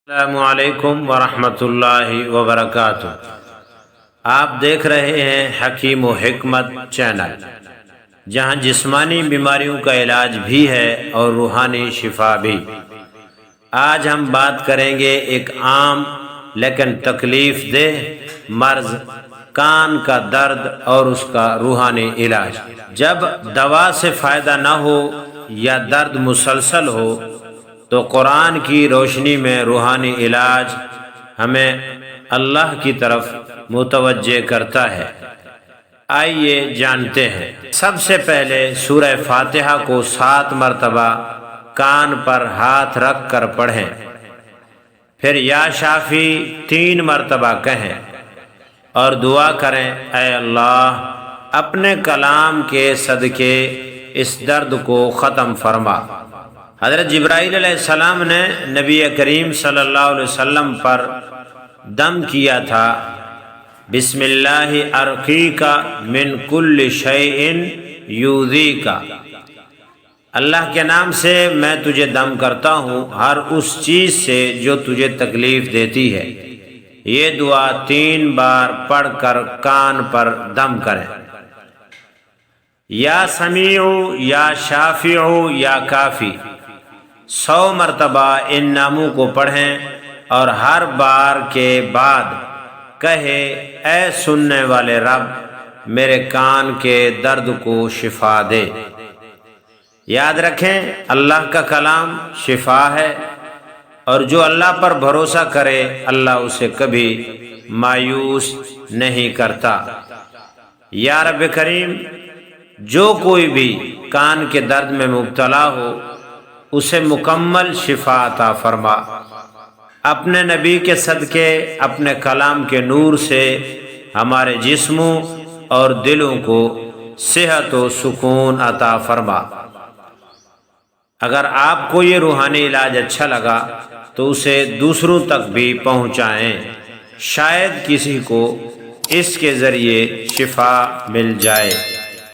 السلام علیکم ورحمۃ اللہ وبرکاتہ۔ آپ دیکھ رہے ہیں حکیم و حکمت چینل، جہاں جسمانی بیماریوں کا علاج بھی ہے اور روحانی شفا بھی۔ آج ہم بات کریں گے ایک عام لیکن تکلیف دہ مرض، کان کا درد اور اس کا روحانی علاج۔ جب دوا سے فائدہ نہ ہو یا درد مسلسل ہو تو قرآن کی روشنی میں روحانی علاج ہمیں اللہ کی طرف متوجہ کرتا ہے۔ آئیے جانتے ہیں۔ سب سے پہلے سورہ فاتحہ کو 7 مرتبہ کان پر ہاتھ رکھ کر پڑھیں، پھر یا شافی 3 مرتبہ کہیں اور دعا کریں، اے اللہ اپنے کلام کے صدقے اس درد کو ختم فرما۔ حضرت جبرائیل علیہ السلام نے نبی کریم صلی اللہ علیہ وسلم پر دم کیا تھا، بسم اللہ ارقیک من کل شیء یؤذیک، اللہ کے نام سے میں تجھے دم کرتا ہوں ہر اس چیز سے جو تجھے تکلیف دیتی ہے۔ یہ دعا 3 بار پڑھ کر کان پر دم کریں۔ یا سمیع یا شافع یا کافی 100 مرتبہ ان ناموں کو پڑھیں اور ہر بار کے بعد کہے، اے سننے والے رب میرے کان کے درد کو شفا دے۔ یاد رکھیں، اللہ کا کلام شفا ہے، اور جو اللہ پر بھروسہ کرے اللہ اسے کبھی مایوس نہیں کرتا۔ یا رب کریم، جو کوئی بھی کان کے درد میں مبتلا ہو اسے مکمل شفا عطا فرما۔ اپنے نبی کے صدقے، اپنے کلام کے نور سے ہمارے جسموں اور دلوں کو صحت و سکون عطا فرما۔ اگر آپ کو یہ روحانی علاج اچھا لگا تو اسے دوسروں تک بھی پہنچائیں، شاید کسی کو اس کے ذریعے شفا مل جائے۔